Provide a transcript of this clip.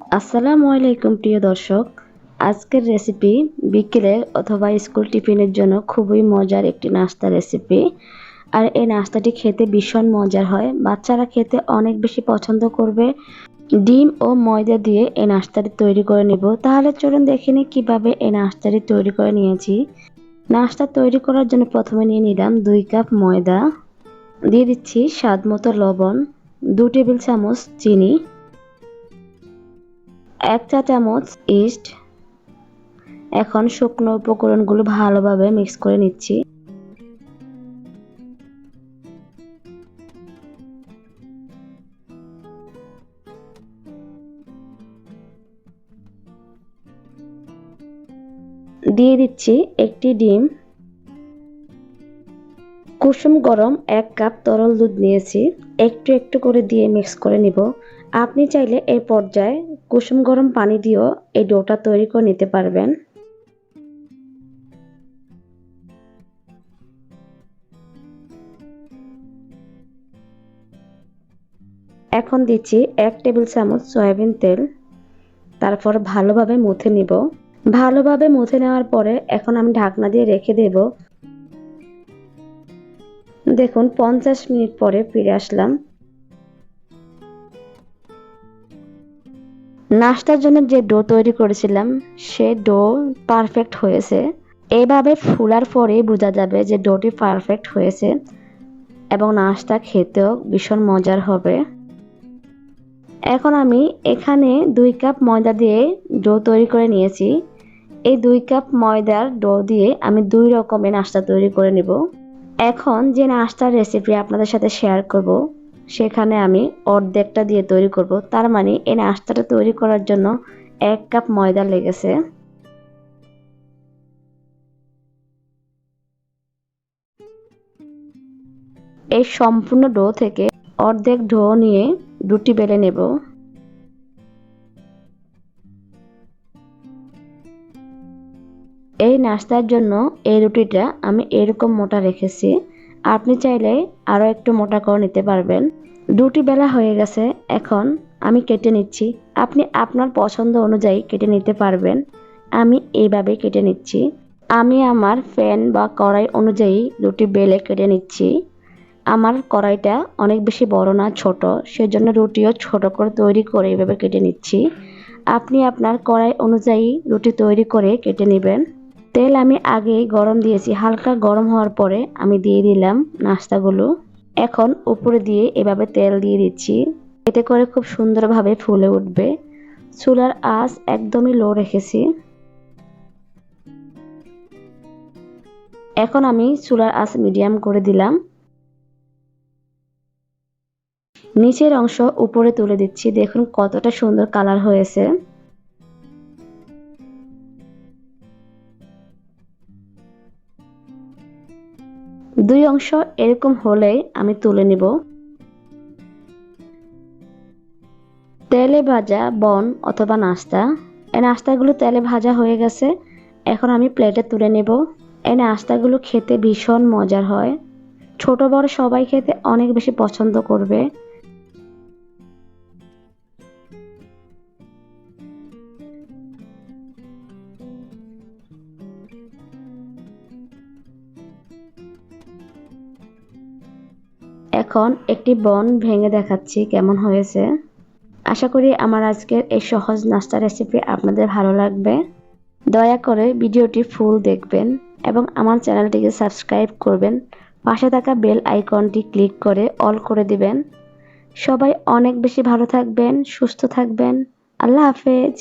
আসসালামু আলাইকুম প্রিয় দর্শক। আজকের রেসিপি বিকেলে অথবা স্কুল টিফিনের জন্য খুবই মজার একটি নাস্তা রেসিপি। আর এই নাস্তাটি খেতে ভীষণ মজার হয়, বাচ্চারা খেতে অনেক বেশি পছন্দ করবে। ডিম ও ময়দা দিয়ে এই নাস্তাটি তৈরি করে নেব। তাহলে চলুন দেখে নিই কীভাবে এই নাস্তাটি তৈরি করে নিয়েছি। নাস্তা তৈরি করার জন্য প্রথমে নিয়ে নিলাম 2 কাপ ময়দা, দিয়ে দিচ্ছি স্বাদ মতো লবণ, 2 টেবিল চামচ চিনি, 1 চা চামচ ইস্ট। এখন শুকনো উপকরণগুলো ভালোভাবে মিক্স করে নিচ্ছি। দিয়ে দিচ্ছি একটি ডিম। কুসুম গরম 1 কাপ তরল দুধ নিয়েছি, একটু একটু করে দিয়ে মিক্স করে নিব। আপনি চাইলে এই পর্যায়ে কুসুম গরম পানি দিয়েও এই ডোটা তৈরি করে নিতে পারবেন। এখন দিচ্ছি 1 টেবিল চামচ সয়াবিন তেল, তারপর ভালোভাবে মুথে নিব। ভালোভাবে মুথে নেওয়ার পরে এখন আমি ঢাকনা দিয়ে রেখে দেব। দেখুন 50 মিনিট পরে ফিরে আসলাম। নাস্তার জন্য যে ডো তৈরি করেছিলাম সে ডো পারফেক্ট হয়েছে। এভাবে ফুলার পরেই বোঝা যাবে যে ডোটি পারফেক্ট হয়েছে এবং নাস্তা খেতেও ভীষণ মজার হবে। এখন আমি এখানে 2 কাপ ময়দা দিয়ে ডো তৈরি করে নিয়েছি। এই 2 কাপ ময়দার ডো দিয়ে আমি 2 রকমের নাস্তা তৈরি করে নেব। এখন যে নাস্তার রেসিপি আপনাদের সাথে শেয়ার করব, সেখানে আমি অর্ধেকটা দিয়ে তৈরি করব। তার মানে এই নাস্তাটা তৈরি করার জন্য 1 কাপ ময়দা লেগেছে। এই সম্পূর্ণ ডো থেকে অর্ধেক ডো নিয়ে রুটি বেলে নেব। এই নাস্তার জন্য এই রুটিটা আমি এরকম মোটা রেখেছি। আপনি চাইলে আরও একটু মোটা করে নিতে পারবেন। রুটি বেলা হয়ে গেছে, এখন আমি কেটে নিচ্ছি। আপনি আপনার পছন্দ অনুযায়ী কেটে নিতে পারবেন। আমি এইভাবে কেটে নিচ্ছি। আমি আমার প্যান বা কড়াই অনুযায়ী রুটি বেলে কেটে নিচ্ছি। আমার কড়াইটা অনেক বেশি বড় না, ছোট, সেজন্য রুটিও ছোট করে তৈরি করে এভাবে কেটে নিচ্ছি। আপনি আপনার কড়াই অনুযায়ী রুটি তৈরি করে কেটে নেবেন। তেল আমি আগেই গরম দিয়েছি, হালকা গরম হওয়ার পরে আমি দিয়ে দিলাম নাস্তাগুলো। এখন উপরে দিয়ে এভাবে তেল দিয়ে দিচ্ছি, এতে করে খুব সুন্দরভাবে ফুলে উঠবে। চুলার আঁচ একদমই লো রেখেছি। এখন আমি চুলার আঁচ মিডিয়াম করে দিলাম। নিচের অংশ উপরে তুলে দিচ্ছি, দেখুন কতটা সুন্দর কালার হয়েছে। দুই অংশ এরকম হলেই আমি তুলে নিব। তেলে ভাজা বন অথবা নাস্তা, এই নাস্তাগুলো তেলে ভাজা হয়ে গেছে। এখন আমি প্লেটে তুলে নেব। এই নাস্তাগুলো খেতে ভীষণ মজার হয়, ছোট বড় সবাই খেতে অনেক বেশি পছন্দ করবে। এখন একটি বন ভেঙে দেখাচ্ছি কেমন হয়েছে। আশা করি আমার আজকের এই সহজ নাস্তা রেসিপি আপনাদের ভালো লাগবে। দয়া করে ভিডিওটি ফুল দেখবেন এবং আমার চ্যানেলটিকে সাবস্ক্রাইব করবেন। পাশে থাকা বেল আইকনটি ক্লিক করে অল করে দিবেন। সবাই অনেক বেশি ভালো থাকবেন, সুস্থ থাকবেন। আল্লাহ হাফেজ।